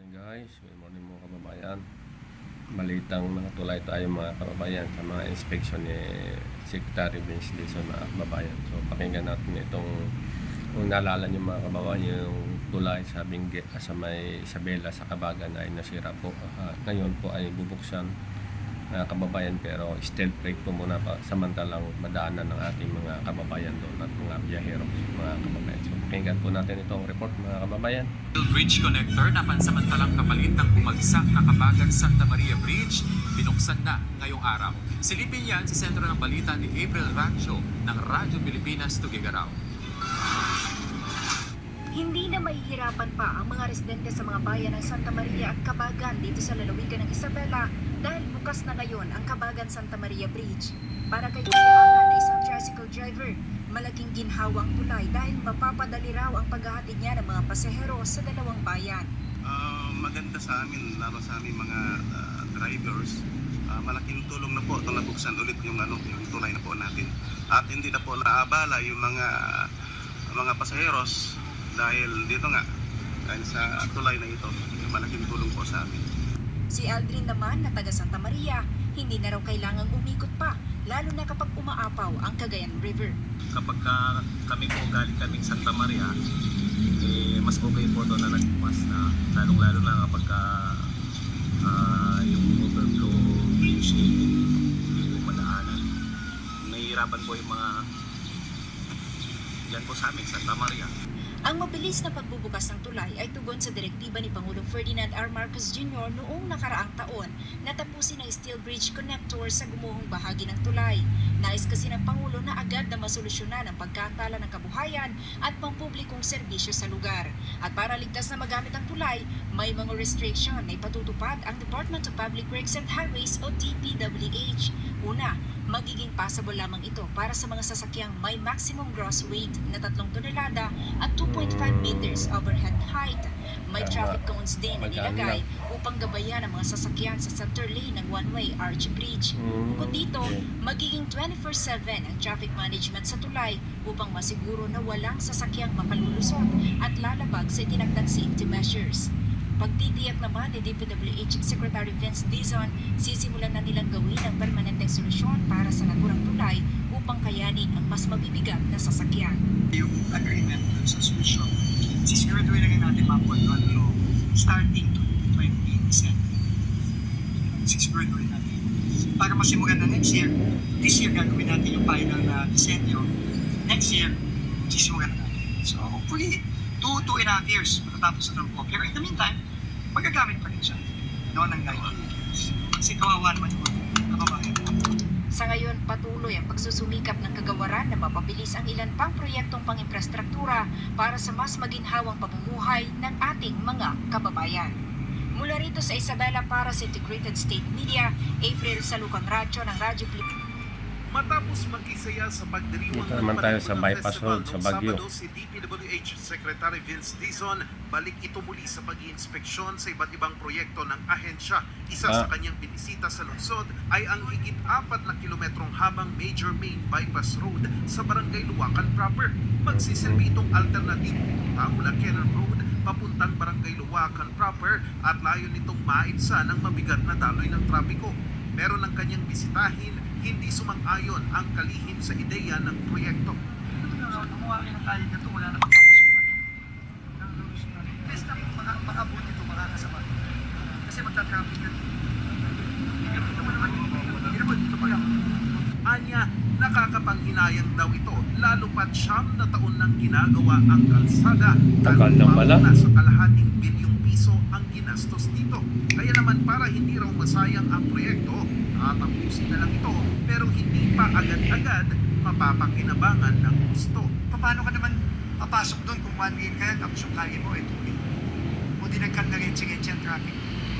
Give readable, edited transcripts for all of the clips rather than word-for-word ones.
Guys, good morning mga kababayan. Malitang mga tulay tayo mga kababayan sa mga inspection ni Secretary Vince Dizon mga kababayan. So pakinggan natin itong kung naalala nyo mga kababayan yung tulay sa Benguet sa may Isabela sa Kabagan ay nasira po. Ngayon po ay bubuksan mga kababayan pero stealth break po muna pa samantalang madaanan ng ating mga kababayan doon at mga biyahero mga kababayan. So pakinggan po natin itong report mga kababayan. Bridge connector na pansamantalang kapalit ng bumagsak na Kabagan Santa Maria Bridge binuksan na ngayong araw. Silipin yan sa sentro ng balita ni April Rancho ng Radyo Pilipinas Tugigaraw. Hindi na mahihirapan pa ang mga residente sa mga bayan ng Santa Maria at Kabagan dito sa lalawigan ng Isabela dahil bukas na ngayon ang Kabagan Santa Maria Bridge. Para kay Kuya Alan na isang tricycle driver, malaking ginhawang tulay dahil mapapadali raw ang paghahatid niya ng mga pasahero sa dalawang bayan. Maganda sa amin, lalo sa aming mga drivers. Malaking tulong na po itong nabuksan ulit yung tulay na po natin. At hindi na po naabala yung mga pasaheros dahil dito nga, dahil sa tulay na ito, malaking tulong po sa amin. Si Aldrin naman na taga Santa Maria, hindi na raw kailangang umikot pa, lalo na kapag umaapaw ang Cagayan River. Kapag kami po galing kaming Santa Maria, mas okay po doon na nagbukas na, lalong-lalo na kapag yung overflow bridge hindi po madaanan. Nahihirapan po yung mga yan po sa amin, Santa Maria. Ang mabilis na pagbubukas ng tulay ay tugon sa direktiba ni Pangulong Ferdinand R. Marcos Jr. noong nakaraang taon na tapusin ang steel bridge connector sa gumuhong bahagi ng tulay. Nais kasi ng Pangulo na agad na masolusyonan ang pagkantala ng kabuhayan at pampublikong serbisyo sa lugar. At para ligtas na magamit ang tulay, may mga restriction na ipatutupad ang Department of Public Works and Highways o DPWH. Una, magiging passable lamang ito para sa mga sasakyang may maximum gross weight na 3 tonelada at 2.5 meters overhead height. May traffic cones din na nilagay upang gabayan ang mga sasakyan sa center lane ng one-way arch bridge. Bukod dito, magiging 24/7 ang traffic management sa tulay upang masiguro na walang sasakyang makalulusot at lalabag sa itinakdang safety measures. Pagtitiyak naman ni DPWH Secretary Vince Dizon, sisimulan na nilang gawin ang permanenteng solusyon para sa naturang tulay upang kayanin ang mas mabibigat na sasakyan. Yung agreement dun sa solusyon, sisiguraduhin lang natin mapagod starting 2020. Sisiguraduhin natin. Para masimulan na next year, this year gagawin natin yung final na disenyo. Next year, sisimulan na natin. So hopefully, 2.5 years matatapos na po. Pero in the meantime, magagamit pa rin siya noon ng 90 years. Kasi kawawa naman yung kababayan. Sa ngayon, patuloy ang pagsusumikap ng kagawaran na mapabilis ang ilan pang proyektong pang-infrastruktura para sa mas maginhawang pamumuhay ng ating mga kababayan. Mula rito sa Isabela para sa Integrated State Media, April Salukang Radyo ng Radyo Pilipinas. Matapos mag-isaya sa pagdiriwang Dito naman tayo sa bypass road sa Baguio. Sabado, si DPWH Secretary Vince Dizon balik ito muli sa pag-iinspeksyon sa iba't ibang proyekto ng ahensya. Isa sa kanyang binisita sa lungsod ay ang higit 4 na kilometrong habang major main bypass road sa Barangay Luwakan proper. Magsisilbi itong alternatibo mula Kenner Road papuntang Barangay Luwakan proper at layo nitong maitsa ng mabigat na daloy ng trapiko. Pero ng kanyang bisitahin, hindi sumang-ayon ang kalihim sa ideya ng proyekto. Gumawa kayo ng kali na ito, wala na magpapasukan. Best na makabot ito, makakasama. Kasi magta-traffic na ito. Hindi naman, ito pa lang. Anya, nakakapanghinayang daw ito lalo pat 9 na taon nang ginagawa ang kalsada. Tagal na pala. Nasa kalahating bilyong piso ang ginastos dito. Kaya naman para hindi raw masayang ang proyekto, tatapusin na lang ito pero hindi pa agad-agad mapapakinabangan ng gusto. Paano ka naman papasok doon kung one way kaya tapos yung kali mo ay tuloy? O dinagkan na rin ang traffic.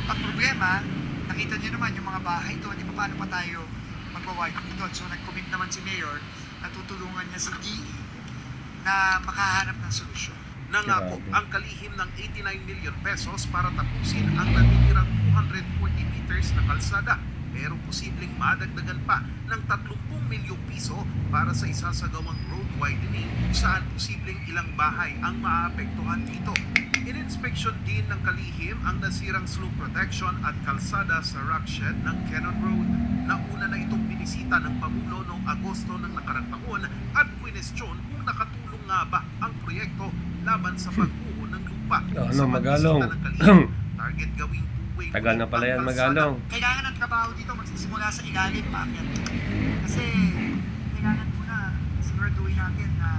Ang problema, nakita niyo naman yung mga bahay doon, di ba paano pa tayo magwa-widening doon? So nag-commit naman si Mayor na tutulungan niya si DE na makahanap ng solusyon. Nangako ang kalihim ng 89 million pesos para tapusin ang natitirang 240 meters na kalsada. Pero posibleng madagdagan pa ng 30 milyong piso para sa isasagawang road widening kung saan posibleng ilang bahay ang maapektuhan dito. Ininspeksyon din ng kalihim ang nasirang slope protection at kalsada sa rock shed ng Cannon Road. Nauna na itong binisita ng Pangulo noong Agosto ng nakarang taon at kwinestyon kung nakatulong nga ba ang proyekto laban sa pagbuho ng lupa. Ano, Sa Magalong? pagbisita ng kalihim, target gawing two-way Tagal na pala yan, ang kalsada. Magalong. Kailangan ng trabaho dito magsisimula sa ilalim, paakyat. Kasi kailangan muna siguraduhin natin na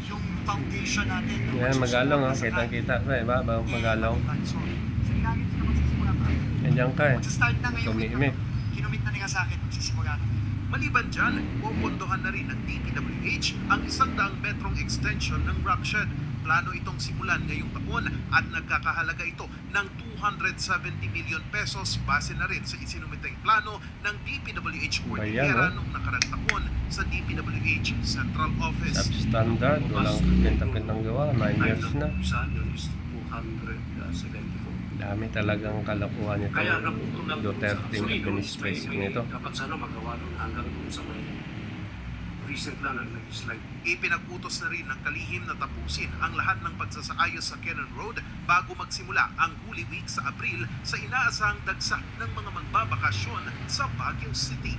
yung foundation natin. yung Yan, Magalong, magsusulat sa kitang-kita. Ba, Magalong. So, sa ilalim sila magsisimula pa. Ganyan ka eh. Magsa-start na ngayon. Tumihimik. Kinumit na nila sa akin, magsisimula na. Maliban dyan, pupundohan na rin ng DPWH ang 100 metrong extension ng rockshed. Plano itong simulan ngayong taon at nagkakahalaga ito ng 270 million pesos base na rin sa isinumiteng plano ng DPWH Cordillera noong nakarang taon sa DPWH Central Office. Substandard, walang kakintang gawa, 9 years na. Dami talagang kalakuhan nito. Duterte administration nito. Dapat sana magawa nun hanggang dun sa may recent lang ang nag-slide. Ipinag-utos na rin ng kalihim na tapusin ang lahat ng pagsasaayos sa Cannon Road bago magsimula ang Holy Week sa Abril sa inaasahang dagsa ng mga magbabakasyon sa Baguio City.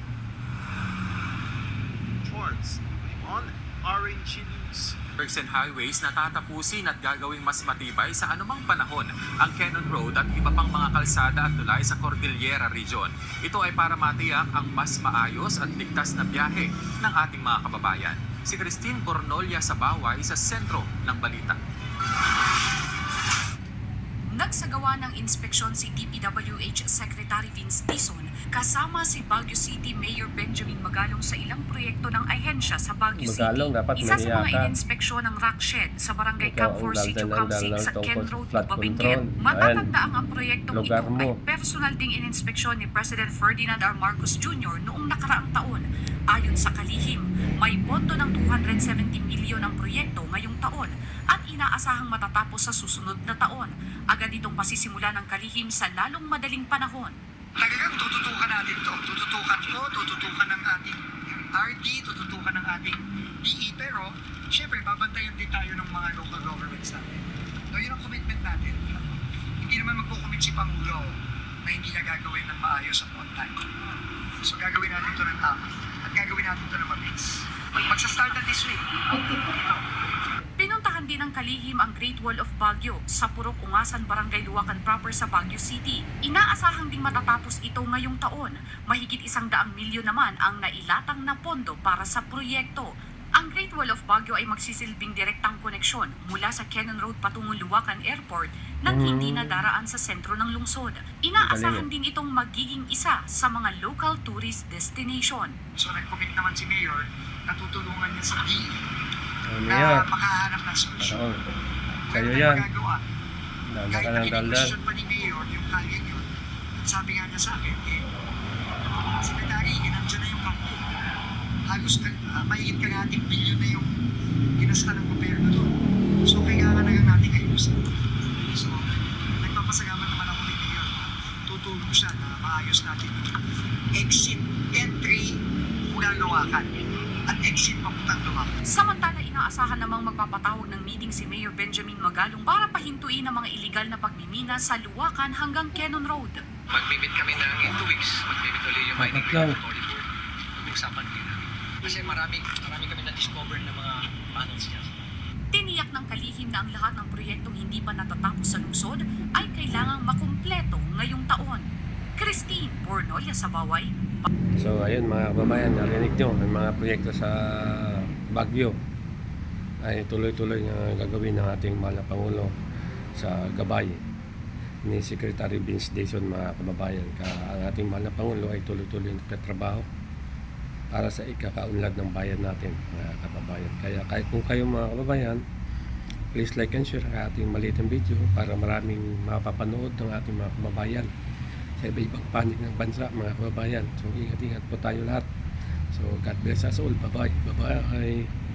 Charles Limon, RNG News. Works and highways na tatapusin at gagawing mas matibay sa anumang panahon ang Cannon Road at iba pang mga kalsada at tulay sa Cordillera Region. Ito ay para matiyak ang mas maayos at ligtas na biyahe ng ating mga kababayan. Si Christine Bornolia sa Baway sa sentro ng balita. Nagsagawa ng inspeksyon si DPWH Secretary Vince Dizon kasama si Baguio City Mayor Benjamin Magalong sa ilang proyekto ng ahensya sa Baguio Magalong, City. dapat Isa sa mga mahiya ka. ininspeksyon ng rock shed sa barangay Ikaw Camp ang 4 Sitio Camsig sa tungkol Ken sa Road, flood Babenguet. control. Matatanda ang proyektong Lugar ito ay mo. personal ding ininspeksyon ni President Ferdinand R. Marcos Jr. noong nakaraang taon. Ayon sa kalihim, may pondo ng 270 milyon ang proyekto ngayong taon at inaasahang matatapos sa susunod na taon. Agad itong pasisimula ng kalihim sa lalong madaling panahon. Talagang tututukan natin to. Tututukan ko, tututukan ng ating RD, tututukan ng ating DE. Pero, syempre, babantayan din tayo ng mga local governments natin. So, yun ang commitment natin. Hindi naman magkukomit si Pangulo na hindi na gagawin ng maayos at on time. So, gagawin natin ito ng tama. At gagawin natin ito ng mabilis. Magsa-start na this week. Pinuntahan din ng kalihim ang Great Wall of Baguio sa Purok Ungasan, Barangay Luwakan proper sa Baguio City. Inaasahang ding matatapos ito ngayong taon. Mahigit 100 milyon naman ang nailatang na pondo para sa proyekto. Ang Great Wall of Baguio ay magsisilbing direktang koneksyon mula sa Cannon Road patungong Luwakan Airport nang hindi na daraan sa sentro ng lungsod. Inaasahan din itong magiging isa sa mga local tourist destination. So, nag-commit naman si Mayor na tutulungan niya sa DE Ano na yan? makahanap ng solusyon. Oo. Sa'yo Meron yan. tayong magagawa. Dami Kahit ka na ng daldan. question pa ni Mayor yung kalye yun, sabi nga niya sa akin, Secretary, nandiyan na yung bangko. Halos mahigit kalahating bilyon na yung ginasta ng gobyerno doon. So, kailangan na lang natin ayusin. So, nagpapasalamat naman ako ni Mayor na tutulong siya na maayos natin yung exit, entry mula Luwakan at exit papuntang Luwakan. Samantala, inaasahan namang magpapatawag ng meeting si Mayor Benjamin Magalong para pahintuin ang mga illegal na pagmimina sa Luwakan hanggang Cannon Road. Mag-meet kami in 2 weeks. Mag-meet ulit yung Dapat mining lang. regulatory board. Mag-usapan din namin. Kasi marami kami na-discover na mga panels niya. Tiniyak ng kalihim na ang lahat ng proyektong hindi pa natatapos sa lungsod ay kailangang makumpleto ngayong taon. Christine Bornolia sa Baway. So ayun mga kababayan, narinig nyo, may mga proyekto sa Baguio ay tuloy-tuloy na gagawin ng ating mahal na Pangulo sa gabay ni Secretary Vince Dizon, mga kababayan. Ang ating mahal na Pangulo ay tuloy-tuloy nagtatrabaho para sa ikakaunlad ng bayan natin, mga kababayan. Kaya kahit kung kayo mga kababayan, please like and share ang ating maliitang video para maraming mapapanood ng ating mga kababayan sa iba-ibang panig ng bansa, mga kababayan. So ingat-ingat po tayo lahat. So God bless us all. Bye-bye. Bye-bye.